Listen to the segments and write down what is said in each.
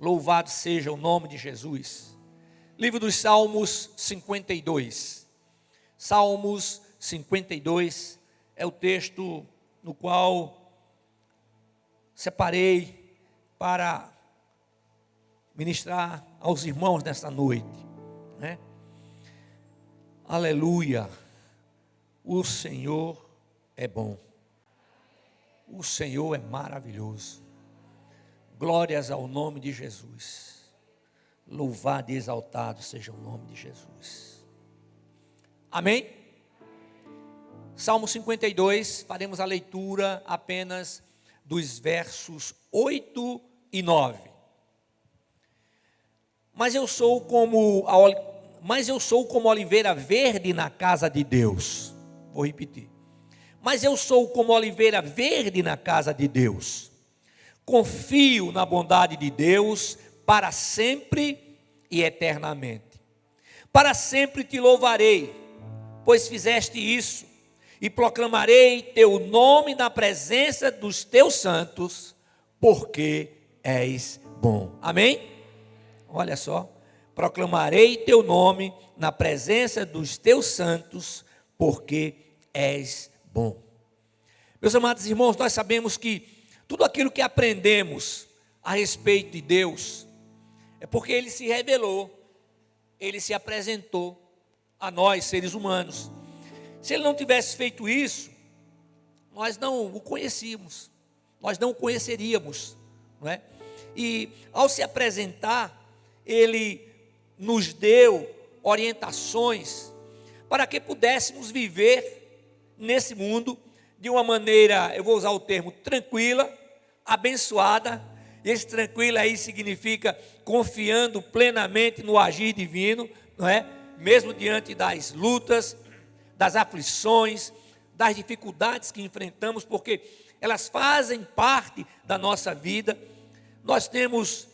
Louvado seja o nome de Jesus. Livro dos Salmos 52. Salmos 52 é o texto no qual separei para ministrar aos irmãos nesta noite, né? Aleluia, o Senhor é bom, o Senhor é maravilhoso. Glórias ao nome de Jesus. Louvado e exaltado seja o nome de Jesus. Amém? Salmo 52, faremos a leitura apenas dos versos 8 e 9. Mas eu sou como oliveira verde na casa de Deus. Vou repetir. Mas eu sou como oliveira verde na casa de Deus. Confio na bondade de Deus para sempre e eternamente. Para sempre te louvarei, pois fizeste isso, e proclamarei teu nome na presença dos teus santos, porque és bom. Amém? Olha só, proclamarei teu nome na presença dos teus santos, porque és bom. Meus amados irmãos, nós sabemos que tudo aquilo que aprendemos a respeito de Deus é porque Ele se revelou, Ele se apresentou a nós, seres humanos. Se Ele não tivesse feito isso, nós não o conhecíamos, nós não o conheceríamos, não é? E ao se apresentar, Ele nos deu orientações para que pudéssemos viver nesse mundo de uma maneira, eu vou usar o termo, tranquila, abençoada. Esse tranquilo aí significa confiando plenamente no agir divino, não é? Mesmo diante das lutas, das aflições, das dificuldades que enfrentamos, porque elas fazem parte da nossa vida. Nós temos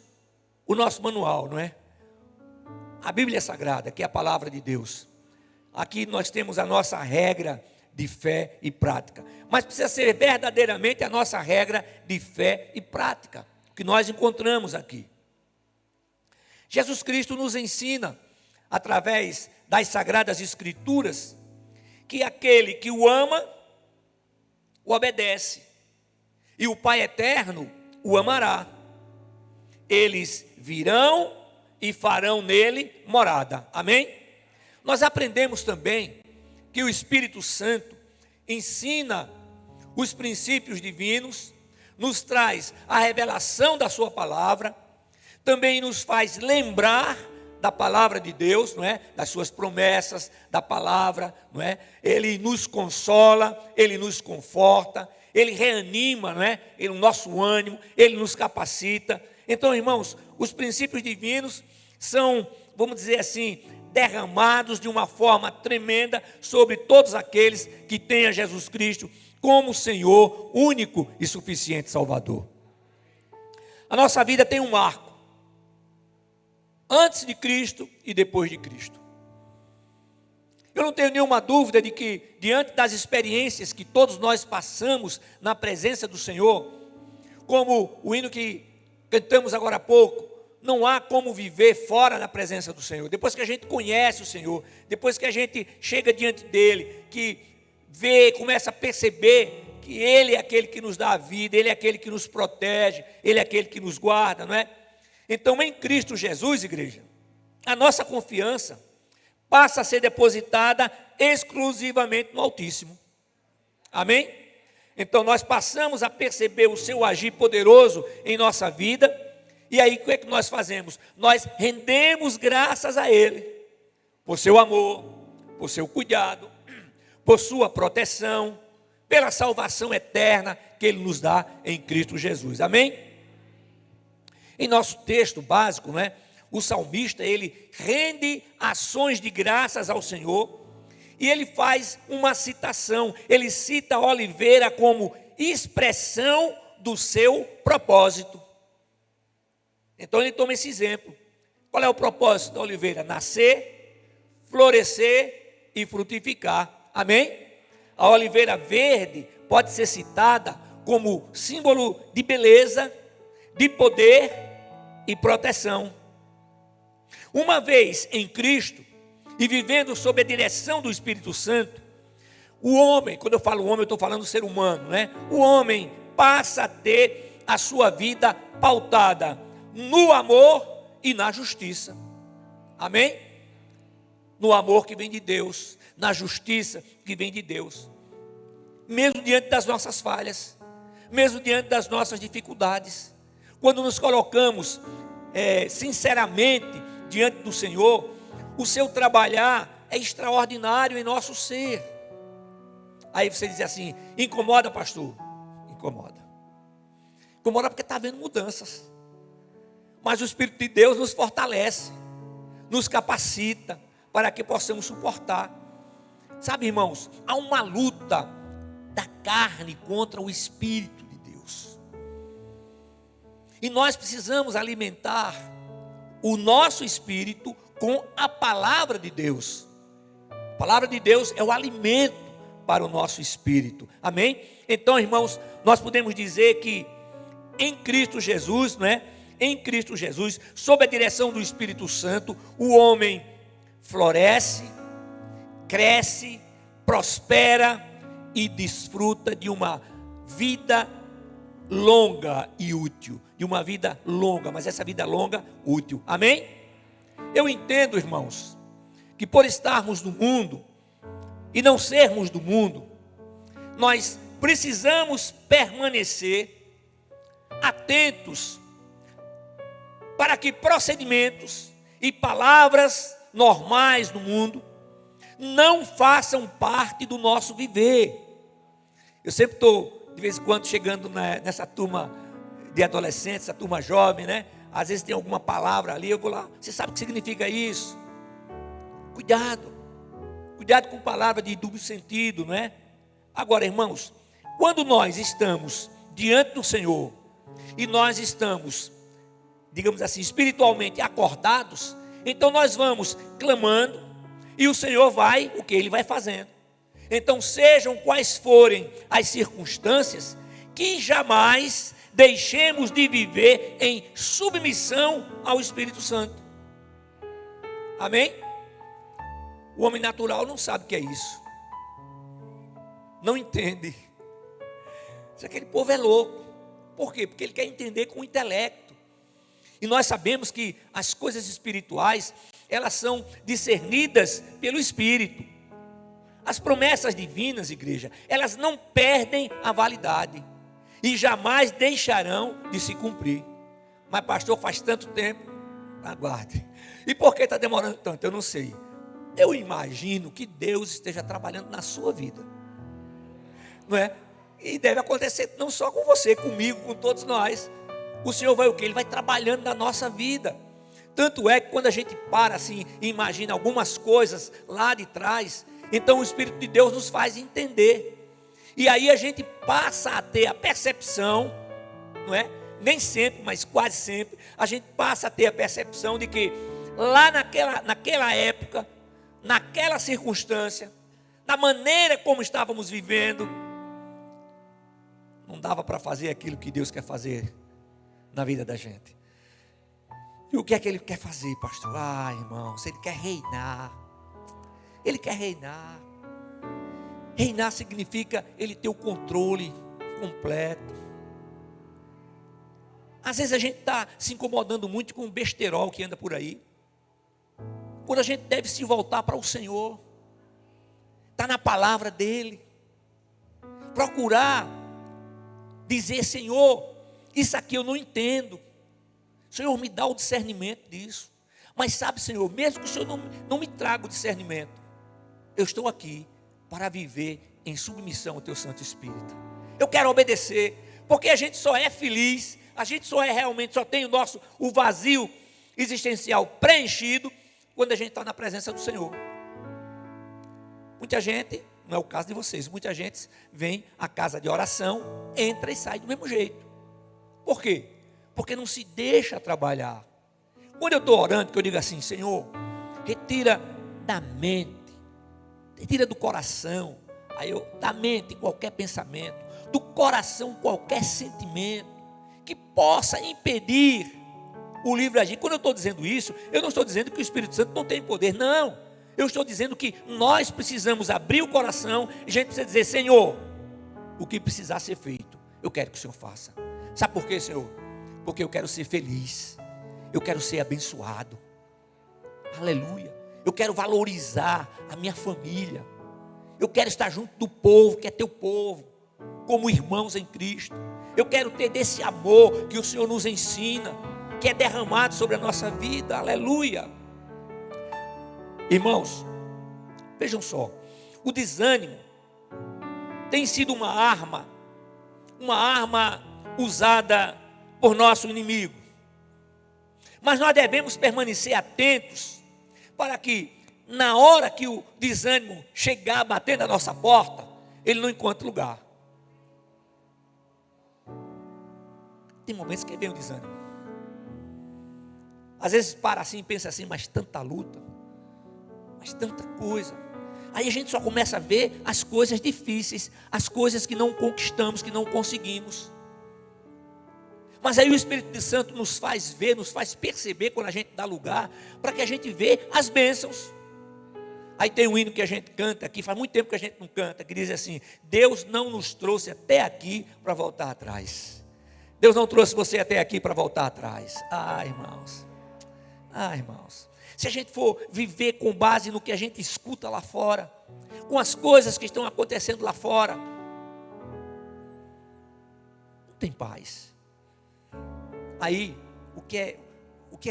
o nosso manual, não é? A Bíblia Sagrada, que é a palavra de Deus. Aqui nós temos a nossa regra de fé e prática, mas precisa ser verdadeiramente a nossa regra de fé e prática, que nós encontramos aqui. Jesus Cristo nos ensina, através das Sagradas Escrituras, que aquele que o ama, o obedece, e o Pai Eterno o amará. Eles virão e farão nele morada. Amém? Nós aprendemos também que o Espírito Santo ensina os princípios divinos, nos traz a revelação da sua palavra, também nos faz lembrar da palavra de Deus, não é? Das suas promessas, da palavra, não é? Ele nos consola, ele nos conforta, ele reanima, não é? O nosso ânimo, ele nos capacita. Então, irmãos, os princípios divinos são, vamos dizer assim, derramados de uma forma tremenda sobre todos aqueles que têm a Jesus Cristo como Senhor, único e suficiente Salvador. A nossa vida tem um marco, antes de Cristo e depois de Cristo. Eu não tenho nenhuma dúvida de que, diante das experiências que todos nós passamos na presença do Senhor, como o hino que cantamos agora há pouco, não há como viver fora da presença do Senhor. Depois que a gente conhece o Senhor, depois que a gente chega diante dEle, que vê, começa a perceber que Ele é aquele que nos dá a vida, Ele é aquele que nos protege, Ele é aquele que nos guarda, não é? Então, em Cristo Jesus, igreja, a nossa confiança passa a ser depositada exclusivamente no Altíssimo. Amém? Então, nós passamos a perceber o seu agir poderoso em nossa vida. E aí, o que é que nós fazemos? Nós rendemos graças a Ele, por seu amor, por seu cuidado, por sua proteção, pela salvação eterna que Ele nos dá em Cristo Jesus. Amém? Em nosso texto básico, não é? O salmista, ele rende ações de graças ao Senhor, e ele faz uma citação, ele cita a oliveira como expressão do seu propósito. Então ele toma esse exemplo. Qual é o propósito da oliveira? Nascer, florescer e frutificar. Amém? A oliveira verde pode ser citada como símbolo de beleza, de poder e proteção. Uma vez em Cristo e vivendo sob a direção do Espírito Santo, o homem, quando eu falo homem, eu estou falando do ser humano, né? O homem passa a ter a sua vida pautada no amor e na justiça. Amém? No amor que vem de Deus, na justiça que vem de Deus. Mesmo diante das nossas falhas, mesmo diante das nossas dificuldades, quando nos colocamos sinceramente diante do Senhor, o seu trabalhar é extraordinário em nosso ser. Aí você diz assim: incomoda, pastor? Incomoda. Incomoda porque está havendo mudanças. Mas o Espírito de Deus nos fortalece, nos capacita para que possamos suportar. Sabe, irmãos, há uma luta da carne contra o Espírito de Deus. E nós precisamos alimentar o nosso espírito com a palavra de Deus. A palavra de Deus é o alimento para o nosso espírito. Amém? Então, irmãos, nós podemos dizer que em Cristo Jesus, não é? Em Cristo Jesus, sob a direção do Espírito Santo, o homem floresce, cresce, prospera e desfruta de uma vida longa e útil. De uma vida longa, mas essa vida longa, útil. Amém? Eu entendo, irmãos, que por estarmos no mundo e não sermos do mundo, nós precisamos permanecer atentos para que procedimentos e palavras normais do mundo não façam parte do nosso viver. Eu sempre estou, de vez em quando, chegando nessa turma de adolescentes, essa turma jovem, né? Às vezes tem alguma palavra ali, eu vou lá: você sabe o que significa isso? Cuidado com palavra de duplo sentido, não é? Agora, irmãos, quando nós estamos diante do Senhor e nós estamos, digamos assim, espiritualmente acordados, então nós vamos clamando e o Senhor vai, o que Ele vai fazendo. Então, sejam quais forem as circunstâncias, que jamais deixemos de viver em submissão ao Espírito Santo. Amém? O homem natural não sabe o que é isso, não entende. Aquele povo é louco. Por quê? Porque ele quer entender com o intelecto. E nós sabemos que as coisas espirituais, elas são discernidas pelo Espírito. As promessas divinas, igreja, elas não perdem a validade e jamais deixarão de se cumprir. Mas pastor, faz tanto tempo. Aguarde. E por que está demorando tanto? Eu não sei. Eu imagino que Deus esteja trabalhando na sua vida, não é? E deve acontecer não só com você, comigo, com todos nós. O Senhor vai o quê? Ele vai trabalhando na nossa vida. Tanto é que quando a gente para assim e imagina algumas coisas lá de trás, então o Espírito de Deus nos faz entender. E aí a gente passa a ter a percepção, não é? Nem sempre, mas quase sempre, a gente passa a ter a percepção de que lá naquela época, naquela circunstância, da maneira como estávamos vivendo, não dava para fazer aquilo que Deus quer fazer na vida da gente. E o que é que Ele quer fazer, pastor? Ah, irmãos, Ele quer reinar. Ele quer reinar. Reinar significa Ele ter o controle completo. Às vezes a gente está se incomodando muito com o besterol que anda por aí, quando a gente deve se voltar para o Senhor. Está na palavra dEle. Procurar dizer: Senhor, isso aqui eu não entendo. Senhor, me dá o discernimento disso. Mas sabe, Senhor, mesmo que o Senhor não me traga o discernimento, eu estou aqui para viver em submissão ao Teu Santo Espírito. Eu quero obedecer, porque a gente só é feliz, a gente só tem o vazio existencial preenchido quando a gente está na presença do Senhor. Muita gente, não é o caso de vocês, muita gente vem à casa de oração, entra e sai do mesmo jeito. Por quê? Porque não se deixa trabalhar. Quando eu estou orando, que eu digo assim: Senhor, retira da mente, retira do coração, da mente qualquer pensamento, do coração qualquer sentimento que possa impedir o livre agir. Quando eu estou dizendo isso, eu não estou dizendo que o Espírito Santo não tem poder, não. Eu estou dizendo que nós precisamos abrir o coração e a gente precisa dizer: Senhor, o que precisar ser feito, eu quero que o Senhor faça. Sabe por quê, Senhor? Porque eu quero ser feliz, eu quero ser abençoado, aleluia. Eu quero valorizar a minha família, eu quero estar junto do povo que é teu povo, como irmãos em Cristo. Eu quero ter desse amor que o Senhor nos ensina, que é derramado sobre a nossa vida, aleluia. Irmãos, vejam só, o desânimo tem sido uma arma usada por nosso inimigo. Mas nós devemos permanecer atentos para que, na hora que o desânimo chegar a bater na nossa porta, ele não encontre lugar. Tem momentos que vem o desânimo. Às vezes para assim e pensa assim: mas tanta luta, mas tanta coisa. Aí a gente só começa a ver as coisas difíceis, as coisas que não conquistamos, que não conseguimos. Mas aí o Espírito Santo nos faz ver, nos faz perceber quando a gente dá lugar, para que a gente vê as bênçãos. Aí tem um hino que a gente canta aqui, faz muito tempo que a gente não canta, que diz assim: Deus não nos trouxe até aqui para voltar atrás. Deus não trouxe você até aqui para voltar atrás. Irmãos, irmãos, se a gente for viver com base no que a gente escuta lá fora, com as coisas que estão acontecendo lá fora, não tem paz. Aí, o que é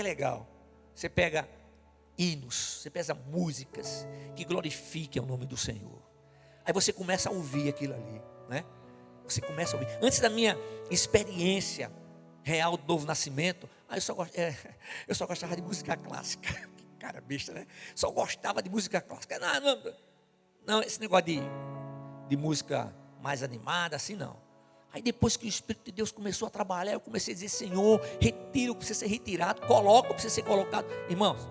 legal, você pega hinos, você pega músicas que glorifiquem o nome do Senhor. Aí você começa a ouvir aquilo ali, né? Você começa a ouvir. Antes da minha experiência real do novo nascimento, eu só gostava de música clássica. Que cara besta, né? Só gostava de música clássica. Não, esse negócio de música mais animada, assim não. Aí depois que o Espírito de Deus começou a trabalhar, eu comecei a dizer: Senhor, retira o que precisa ser retirado, coloca o que precisa ser colocado. Irmãos,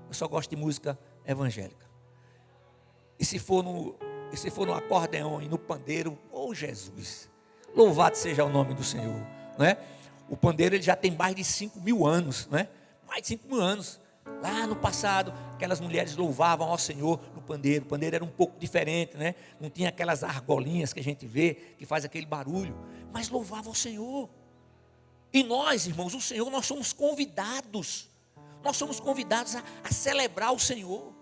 eu só gosto de música evangélica. E se for no acordeão e no pandeiro, Jesus, louvado seja o nome do Senhor, não é? O pandeiro, ele já tem mais de 5.000 anos, não é? Mais de 5.000 anos. Lá no passado, aquelas mulheres louvavam ao Senhor no pandeiro. O pandeiro era um pouco diferente, né? Não tinha aquelas argolinhas que a gente vê, que faz aquele barulho, mas louvavam ao Senhor. E nós, irmãos, o Senhor, nós somos convidados. Nós somos convidados a celebrar o Senhor,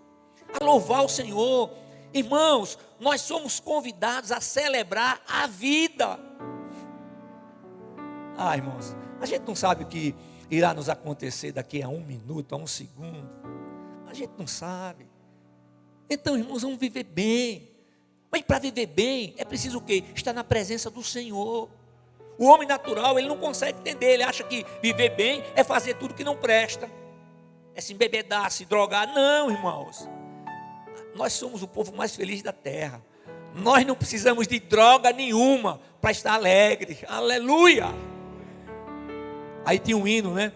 a louvar o Senhor. Irmãos, nós somos convidados a celebrar a vida. Irmãos, a gente não sabe o que irá nos acontecer daqui a 1 minuto, a 1 segundo. A gente não sabe. Então, irmãos, vamos viver bem. Mas para viver bem, é preciso o quê? Estar na presença do Senhor. O homem natural, ele não consegue entender. Ele acha que viver bem é fazer tudo que não presta, é se embebedar, se drogar. Não, irmãos. Nós somos o povo mais feliz da terra. Nós não precisamos de droga nenhuma para estar alegre. Aleluia! Aí tinha um hino, né?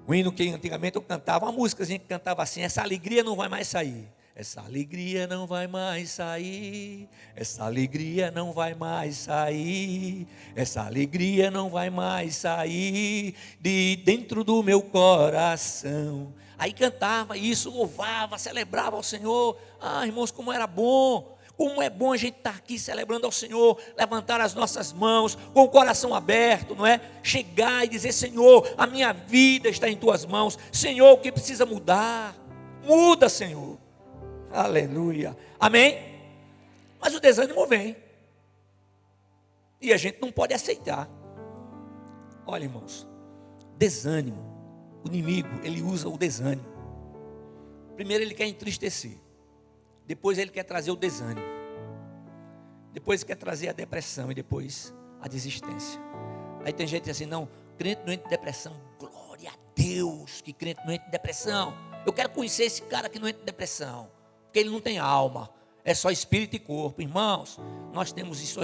Um hino que antigamente eu cantava, uma música que cantava assim: essa alegria não vai mais sair. Essa alegria não vai mais sair. Essa alegria não vai mais sair. Essa alegria não vai mais sair de dentro do meu coração. Aí cantava isso, louvava, celebrava ao Senhor. Irmãos, como era bom. Como é bom a gente estar aqui celebrando ao Senhor, levantar as nossas mãos, com o coração aberto, não é? Chegar e dizer: Senhor, a minha vida está em tuas mãos. Senhor, o que precisa mudar? Muda, Senhor. Aleluia. Amém? Mas o desânimo vem. E a gente não pode aceitar. Olha, irmãos, desânimo. O inimigo, ele usa o desânimo. Primeiro ele quer entristecer. Depois ele quer trazer o desânimo. Depois quer trazer a depressão. E depois a desistência. Aí tem gente assim: não, crente não entra em depressão. Glória a Deus que crente não entra em depressão. Eu quero conhecer esse cara que não entra em depressão, porque ele não tem alma, é só espírito e corpo. Irmãos, nós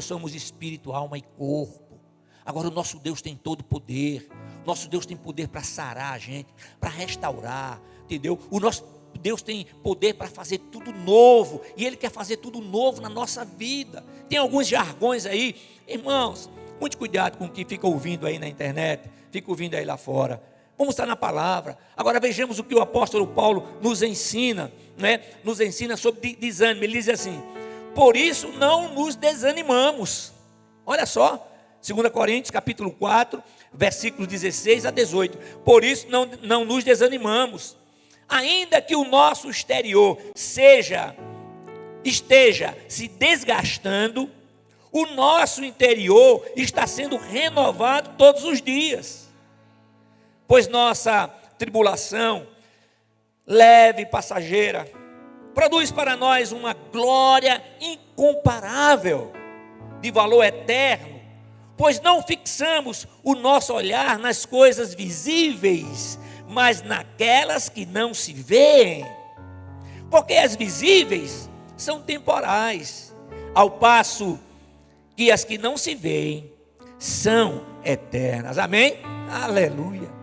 somos espírito, alma e corpo. Agora o nosso Deus tem todo o poder. Nosso Deus tem poder para sarar a gente, para restaurar, entendeu? O nosso Deus tem poder para fazer tudo novo, e Ele quer fazer tudo novo na nossa vida. Tem alguns jargões aí, irmãos, muito cuidado com o que fica ouvindo aí na internet, fica ouvindo aí lá fora. Vamos estar na palavra. Agora vejamos o que o apóstolo Paulo nos ensina, né? Nos ensina sobre desânimo. Ele diz assim: por isso não nos desanimamos. Olha só, 2 Coríntios capítulo 4, versículos 16 a 18. Por isso não nos desanimamos, ainda que o nosso exterior esteja se desgastando, o nosso interior está sendo renovado todos os dias. Pois nossa tribulação, leve e passageira, produz para nós uma glória incomparável, de valor eterno, pois não fixamos o nosso olhar nas coisas visíveis, mas naquelas que não se veem. Porque as visíveis são temporais, ao passo que as que não se veem são eternas. Amém? Aleluia.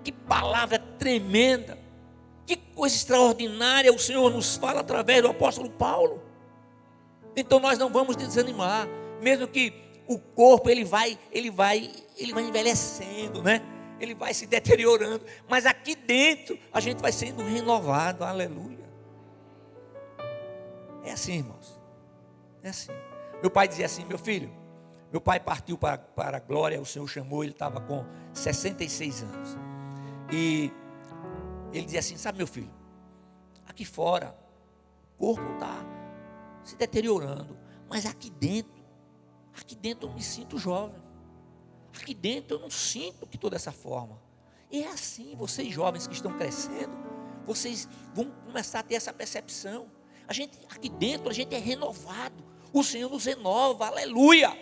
Que palavra tremenda, que coisa extraordinária o Senhor nos fala através do apóstolo Paulo. Então nós não vamos desanimar, mesmo que o corpo ele vai envelhecendo, né? Ele vai se deteriorando, mas aqui dentro a gente vai sendo renovado. Aleluia. É assim, irmãos, é assim. Meu pai dizia assim: meu filho, meu pai partiu para a glória, o Senhor chamou, ele estava com 66 anos. E ele dizia assim: sabe, meu filho, aqui fora o corpo está se deteriorando, mas aqui dentro eu me sinto jovem. Aqui dentro eu não sinto que estou dessa forma. E é assim, vocês jovens que estão crescendo, vocês vão começar a ter essa percepção. Aqui dentro a gente é renovado. O Senhor nos renova, aleluia.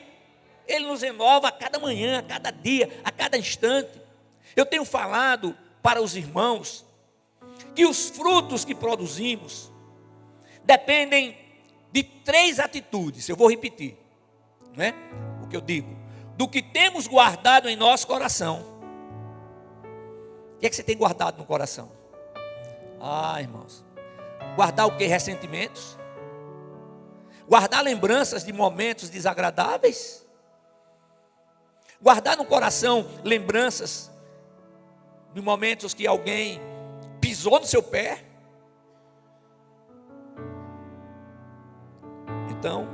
Ele nos renova a cada manhã, a cada dia, a cada instante. Eu tenho falado para os irmãos que os frutos que produzimos dependem de 3 atitudes. Eu vou repetir, né? O que eu digo: do que temos guardado em nosso coração. O que é que você tem guardado no coração? Irmãos, guardar o que? Ressentimentos? Guardar lembranças de momentos desagradáveis? Guardar no coração lembranças de momentos que alguém pisou no seu pé? Então,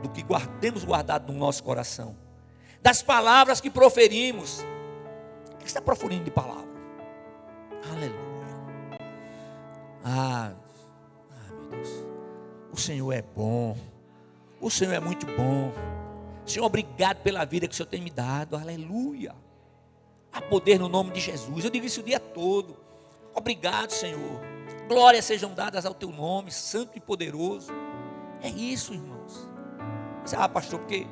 do que temos guardado no nosso coração, das palavras que proferimos. O que você está proferindo de palavra? Aleluia. Meu Deus, o Senhor é bom, o Senhor é muito bom. Senhor, obrigado pela vida que o Senhor tem me dado. Aleluia. Há poder no nome de Jesus. Eu digo isso o dia todo. Obrigado, Senhor. Glórias sejam dadas ao teu nome, santo e poderoso. É isso, irmãos. Você, pastor, porque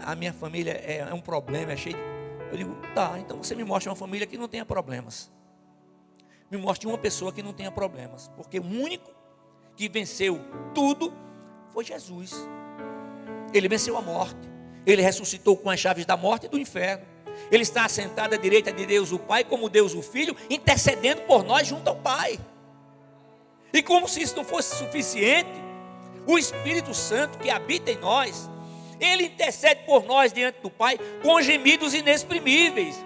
a minha família é um problema, é cheio de... Eu digo, tá, então você me mostra uma família que não tenha problemas. Me mostre uma pessoa que não tenha problemas. Porque o único que venceu tudo foi Jesus. Ele venceu a morte. Ele ressuscitou com as chaves da morte e do inferno. Ele está assentado à direita de Deus o Pai, como Deus o Filho, intercedendo por nós junto ao Pai. E como se isso não fosse suficiente, o Espírito Santo que habita em nós, ele intercede por nós diante do Pai com gemidos inexprimíveis.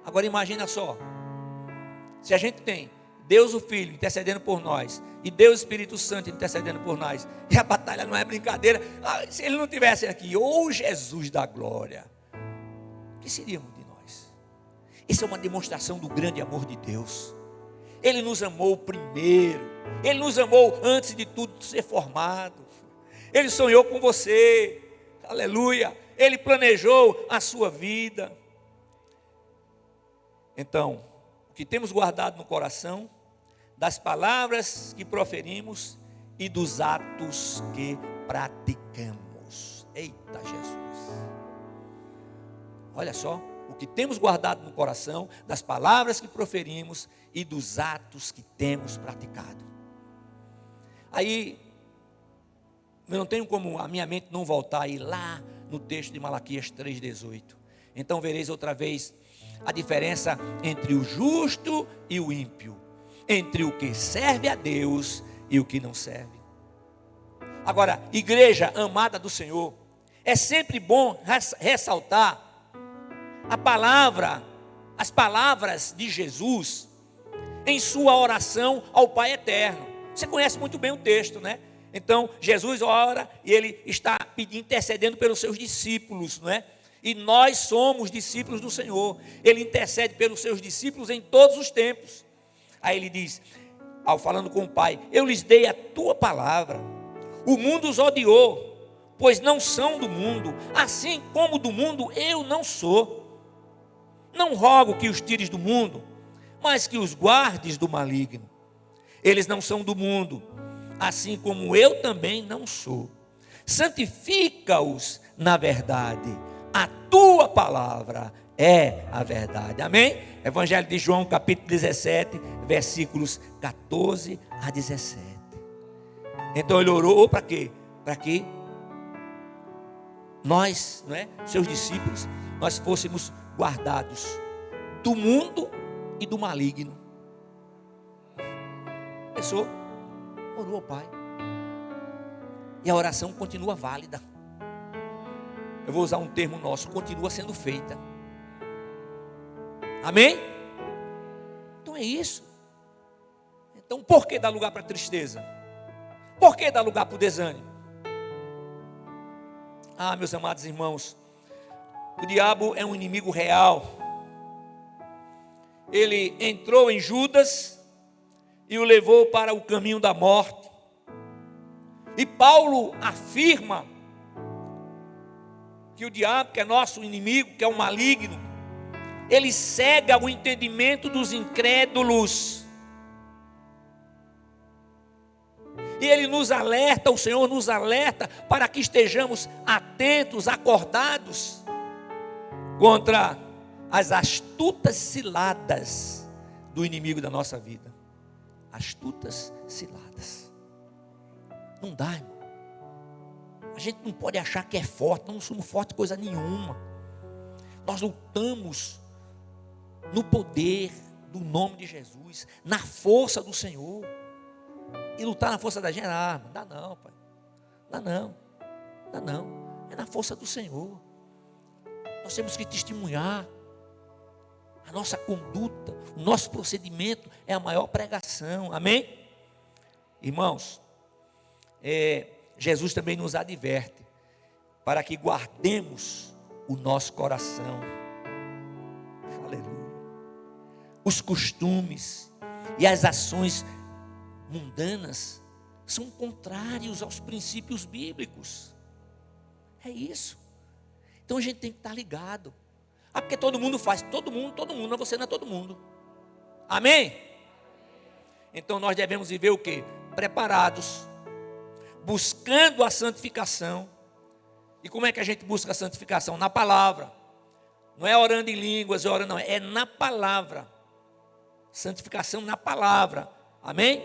Agora imagina só, se a gente tem Deus o Filho intercedendo por nós e Deus o Espírito Santo intercedendo por nós, e a batalha não é brincadeira. Se ele não estivesse aqui, Jesus da glória, o que seríamos de nós? Isso é uma demonstração do grande amor de Deus. Ele nos amou primeiro. Ele nos amou antes de tudo ser formado. Ele sonhou com você. Aleluia. Ele planejou a sua vida. Então, o que temos guardado no coração, das palavras que proferimos e dos atos que praticamos. Eita Jesus. Olha só, o que temos guardado no coração, das palavras que proferimos e dos atos que temos praticado. Aí, eu não tenho como a minha mente não voltar aí lá no texto de Malaquias 3,18. Então vereis outra vez a diferença entre o justo e o ímpio, entre o que serve a Deus e o que não serve. Agora, igreja amada do Senhor, é sempre bom ressaltar a palavra as palavras de Jesus em sua oração ao Pai Eterno. Você conhece muito bem o texto, né? Então, Jesus ora e ele está intercedendo pelos seus discípulos, não é? E nós somos discípulos do Senhor. Ele intercede pelos seus discípulos em todos os tempos. Aí ele diz, ao falando com o Pai, eu lhes dei a tua palavra. O mundo os odiou, pois não são do mundo, assim como do mundo eu não sou. Não rogo que os tires do mundo, mas que os guardes do maligno. Eles não são do mundo, assim como eu também não sou. Santifica-os na verdade. A tua palavra é a verdade. Amém? Evangelho de João, capítulo 17, versículos 14 a 17. Então ele orou para quê? Para que nós, não é, seus discípulos, nós fôssemos guardados do mundo e do maligno. Pensou? Orou ao Pai. E a oração continua válida. Eu vou usar um termo nosso, continua sendo feita. Amém? Então é isso. Então por que dar lugar para a tristeza? Por que dar lugar para o desânimo? Ah, meus amados irmãos, o diabo é um inimigo real. Ele entrou em Judas e o levou para o caminho da morte. E Paulo afirma que o diabo, que é nosso inimigo, que é o maligno, ele cega o entendimento dos incrédulos. E ele nos alerta, o Senhor nos alerta para que estejamos atentos, acordados contra as astutas ciladas do inimigo da nossa vida. Astutas ciladas. Não dá, irmão. A gente não pode achar que é forte, não somos fortes coisa nenhuma. Nós lutamos no poder do nome de Jesus, na força do Senhor. E lutar na força da gente, não dá não, pai. Dá não. É na força do Senhor. Nós temos que testemunhar. A nossa conduta, o nosso procedimento é a maior pregação. Amém? Irmãos, Jesus também nos adverte para que guardemos o nosso coração. Aleluia. Os costumes e as ações mundanas são contrários aos princípios bíblicos. É isso. Então a gente tem que estar ligado. Ah, porque todo mundo faz. Todo mundo, mas você não é todo mundo. Amém? Então nós devemos viver o quê? Preparados, buscando a santificação. E como é que a gente busca a santificação? Na palavra. Não é orando em línguas, não. É na palavra. Santificação na palavra. Amém?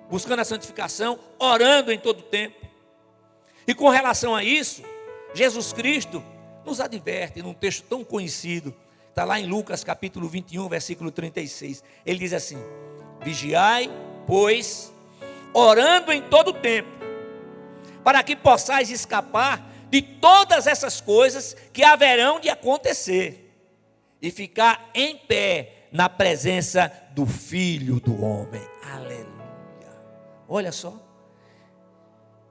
Buscando a santificação, orando em todo tempo. E com relação a isso, Jesus Cristo nos adverte num texto tão conhecido. Está lá em Lucas capítulo 21, versículo 36. Ele diz assim: vigiai, pois, orando em todo tempo, para que possais escapar de todas essas coisas que haverão de acontecer, e ficar em pé na presença do Filho do Homem. Aleluia. Olha só.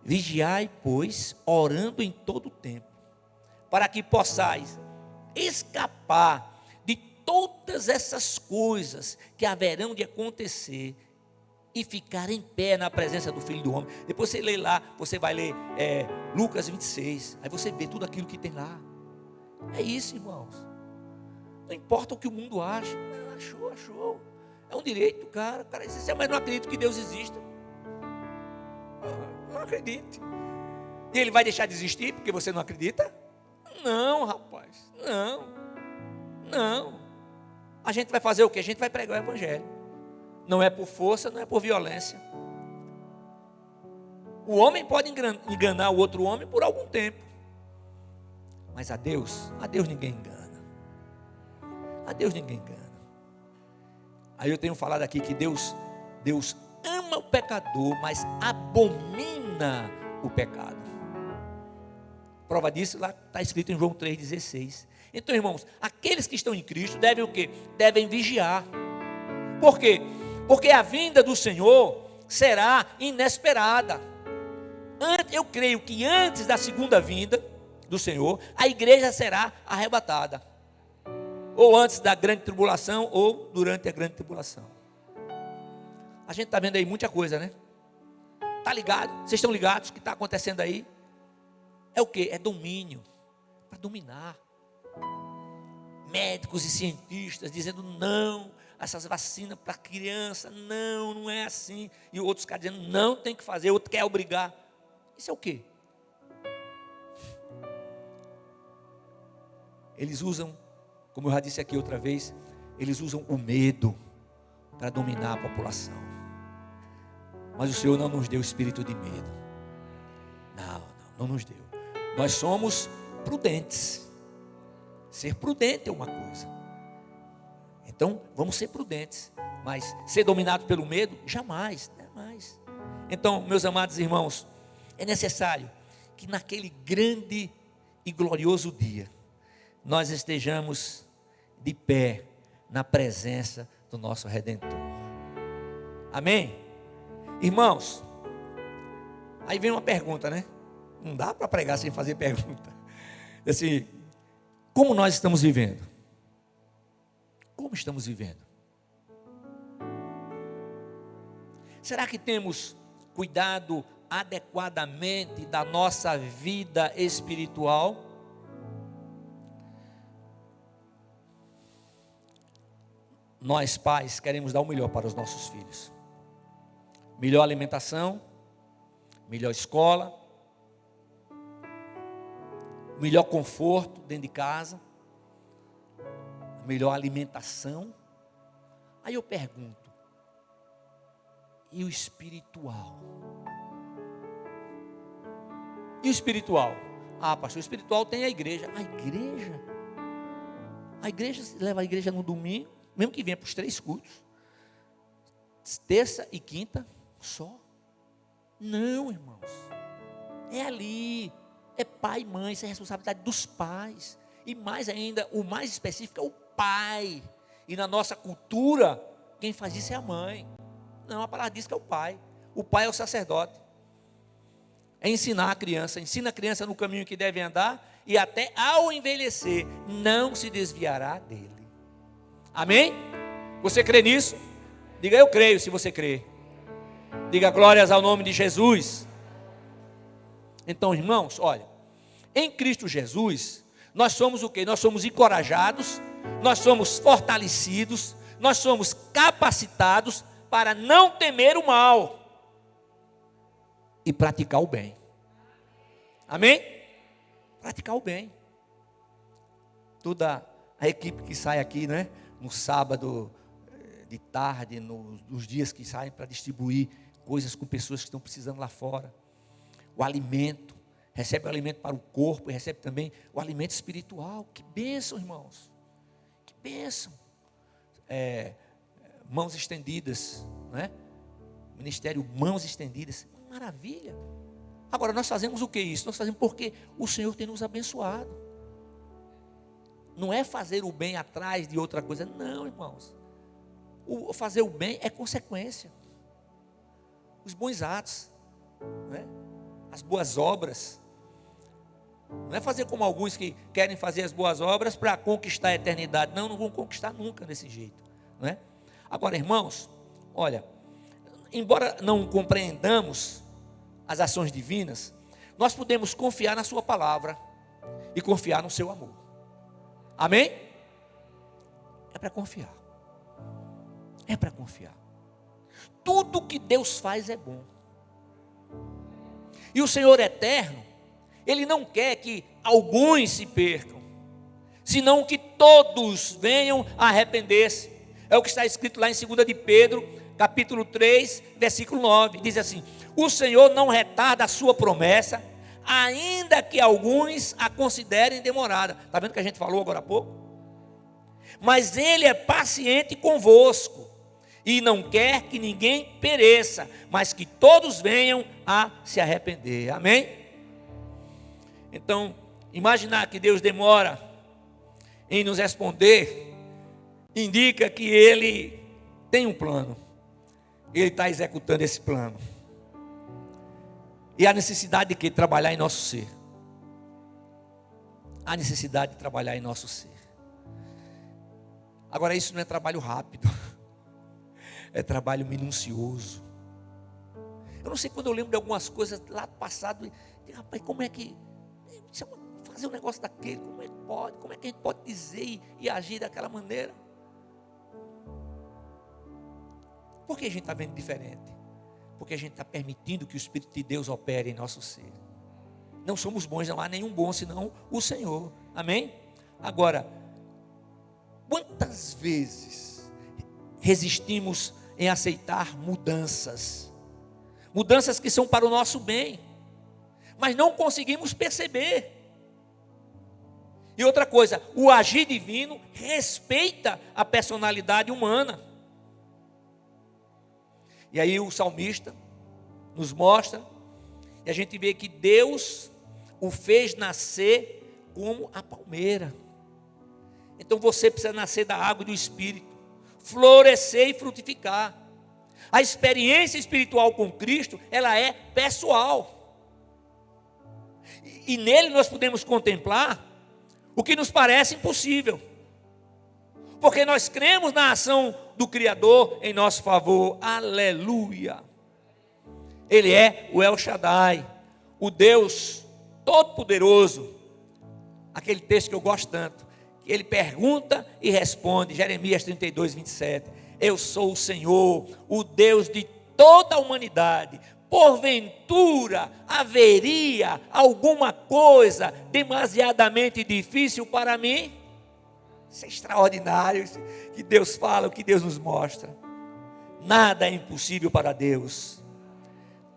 Vigiai, pois, orando em todo tempo, para que possais escapar de todas essas coisas que haverão de acontecer e ficar em pé na presença do Filho do Homem. Depois você lê lá, você vai ler Lucas 26, aí você vê tudo aquilo que tem lá. É isso, irmãos. Não importa o que o mundo acha. Achou. É um direito do cara. O cara diz assim, mas não acredito que Deus exista. Não acredite. E ele vai deixar de existir porque você não acredita? Não, rapaz. Não. A gente vai fazer o quê? A gente vai pregar o Evangelho. Não é por força, não é por violência. O homem pode enganar o outro homem por algum tempo. Mas a Deus ninguém engana. A Deus ninguém engana. Aí eu tenho falado aqui que Deus ama o pecador, mas abomina o pecado. Prova disso lá está escrito em João 3,16. Então, irmãos, aqueles que estão em Cristo devem o quê? Devem vigiar. Por quê? Porque a vinda do Senhor será inesperada. Eu creio que antes da segunda vinda do Senhor, a igreja será arrebatada. Ou antes da grande tribulação, ou durante a grande tribulação. A gente está vendo aí muita coisa, né? Está ligado? Vocês estão ligados? O que está acontecendo aí? É o quê? É domínio. Para dominar. Médicos e cientistas dizendo não, essas vacinas para criança, não, não é assim. E outros caras dizendo não, tem que fazer, outro quer obrigar. Isso é o quê? Eles usam, como eu já disse aqui outra vez, eles usam o medo para dominar a população. Mas o Senhor não nos deu espírito de medo. Não nos deu. Nós somos prudentes. Ser prudente é uma coisa. Então, vamos ser prudentes. Mas ser dominado pelo medo, jamais, jamais. Então, meus amados irmãos, é necessário que naquele grande e glorioso dia, nós estejamos de pé na presença do nosso Redentor. Amém? Irmãos, aí vem uma pergunta, né? Não dá para pregar sem fazer pergunta. Assim, como nós estamos vivendo? Como estamos vivendo? Será que temos cuidado adequadamente da nossa vida espiritual? Nós pais queremos dar o melhor para os nossos filhos. Melhor alimentação, melhor escola, melhor conforto dentro de casa, melhor alimentação. Aí eu pergunto, e o espiritual? E o espiritual? Ah, pastor, o espiritual tem a igreja. A igreja leva a igreja no domingo, mesmo que venha para os 3 cultos, terça e quinta só. Não, irmãos, é ali, é pai e mãe, isso é responsabilidade dos pais. E mais ainda, o mais específico é o pai. E na nossa cultura, quem faz isso é a mãe. Não, a palavra diz que é o pai. O pai é o sacerdote. É ensinar a criança. Ensina a criança no caminho que deve andar, e até ao envelhecer, não se desviará dele. Amém? Você crê nisso? Diga, eu creio, se você crê. Diga glórias ao nome de Jesus. Então, irmãos, olha, em Cristo Jesus, nós somos o quê? Nós somos encorajados, nós somos fortalecidos, nós somos capacitados para não temer o mal e praticar o bem. Amém? Praticar o bem. Toda a equipe que sai aqui, né, no sábado de tarde, nos dias que saem para distribuir coisas com pessoas que estão precisando lá fora. O alimento, recebe o alimento para o corpo e recebe também o alimento espiritual. Que bênção, irmãos. Que bênção. Mãos estendidas, né? Ministério Mãos Estendidas. Maravilha. Agora, nós fazemos o que isso? Nós fazemos porque o Senhor tem nos abençoado. Não é fazer o bem atrás de outra coisa. Não, irmãos. Fazer o bem é consequência. Os bons atos, né? As boas obras. Não é fazer como alguns que querem fazer as boas obras para conquistar a eternidade. Não vão conquistar nunca desse jeito, não é? Agora, irmãos, olha, embora não compreendamos as ações divinas, nós podemos confiar na sua palavra e confiar no seu amor. Amém? É para confiar. É para confiar. Tudo que Deus faz é bom. E o Senhor eterno, Ele não quer que alguns se percam, senão que todos venham a arrepender-se. É o que está escrito lá em 2 de Pedro, capítulo 3, versículo 9. Diz assim: o Senhor não retarda a sua promessa, ainda que alguns a considerem demorada. Está vendo o que a gente falou agora há pouco? Mas Ele é paciente convosco, e não quer que ninguém pereça, mas que todos venham a se arrepender. Amém? Então, imaginar que Deus demora em nos responder, indica que Ele tem um plano. Ele está executando esse plano. E a necessidade de que? Trabalhar em nosso ser. A necessidade de trabalhar em nosso ser. Agora, isso não é trabalho rápido. É trabalho minucioso. Eu não sei, quando eu lembro de algumas coisas lá do passado, eu digo, rapaz, como é que fazer um negócio daquele, como é que pode? Como é que a gente pode dizer e agir daquela maneira? Por que a gente está vendo diferente? Porque a gente está permitindo que o Espírito de Deus opere em nosso ser. Não somos bons, não há nenhum bom senão o Senhor. Amém? Agora, quantas vezes resistimos em aceitar mudanças? Mudanças que são para o nosso bem, mas não conseguimos perceber. E outra coisa, o agir divino respeita a personalidade humana. E aí o salmista nos mostra, e a gente vê que Deus o fez nascer como a palmeira. Então você precisa nascer da água e do Espírito, florescer e frutificar. A experiência espiritual com Cristo, ela é pessoal. E nele nós podemos contemplar o que nos parece impossível. Porque nós cremos na ação do Criador em nosso favor. Aleluia. Ele é o El Shaddai, o Deus Todo-Poderoso. Aquele texto que eu gosto tanto, que ele pergunta e responde, Jeremias 32, 27. Eu sou o Senhor, o Deus de toda a humanidade. Porventura haveria alguma coisa demasiadamente difícil para mim? Isso é extraordinário, que Deus fala, o que Deus nos mostra. Nada é impossível para Deus.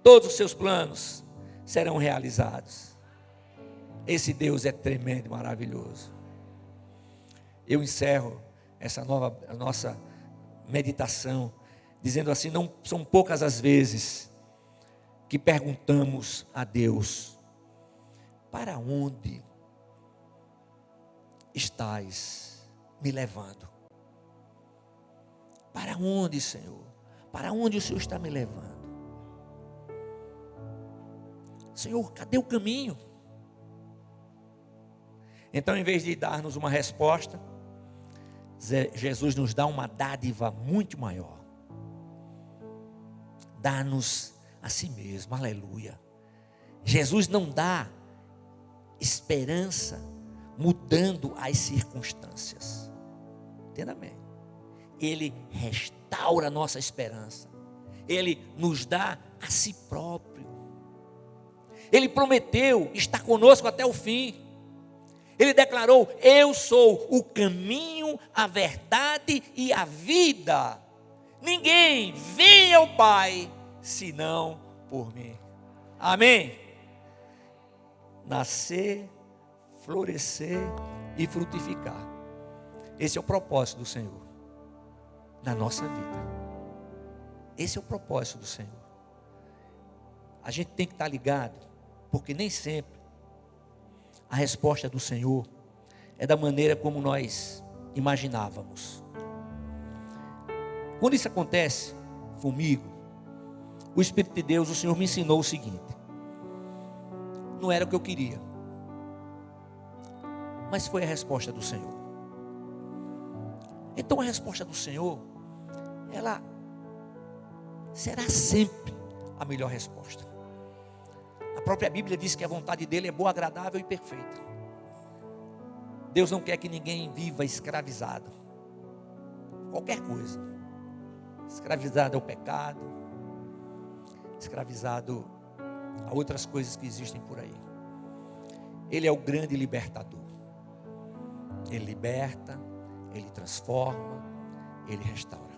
Todos os seus planos serão realizados. Esse Deus é tremendo e maravilhoso. Eu encerro essa nossa meditação dizendo assim: não são poucas as vezes que perguntamos a Deus: para onde estás me levando? Para onde, Senhor? Para onde o Senhor está me levando? Senhor, cadê o caminho? Então, em vez de dar-nos uma resposta, Jesus nos dá uma dádiva muito maior. Dá-nos a si mesmo, aleluia. Jesus não dá esperança mudando as circunstâncias. Entenda bem. Ele restaura a nossa esperança. Ele nos dá a si próprio. Ele prometeu estar conosco até o fim. Ele declarou: eu sou o caminho, a verdade e a vida. Ninguém vem ao Pai senão por mim. Amém? Nascer, florescer e frutificar. Esse é o propósito do Senhor na nossa vida. Esse é o propósito do Senhor. A gente tem que estar ligado, porque nem sempre a resposta do Senhor é da maneira como nós imaginávamos. Quando isso acontece comigo, o Espírito de Deus, o Senhor me ensinou o seguinte: não era o que eu queria, mas foi a resposta do Senhor. Então a resposta do Senhor, ela será sempre a melhor resposta. A própria Bíblia diz que a vontade dele é boa, agradável e perfeita. Deus não quer que ninguém viva escravizado. Qualquer coisa. Escravizado ao pecado, escravizado a outras coisas que existem por aí. Ele é o grande libertador. Ele liberta, ele transforma, ele restaura.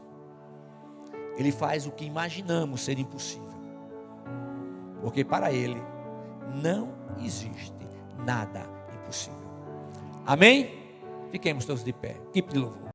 Ele faz o que imaginamos ser impossível. Porque para ele não existe nada impossível. Amém? Fiquemos todos de pé. Equipe de louvor.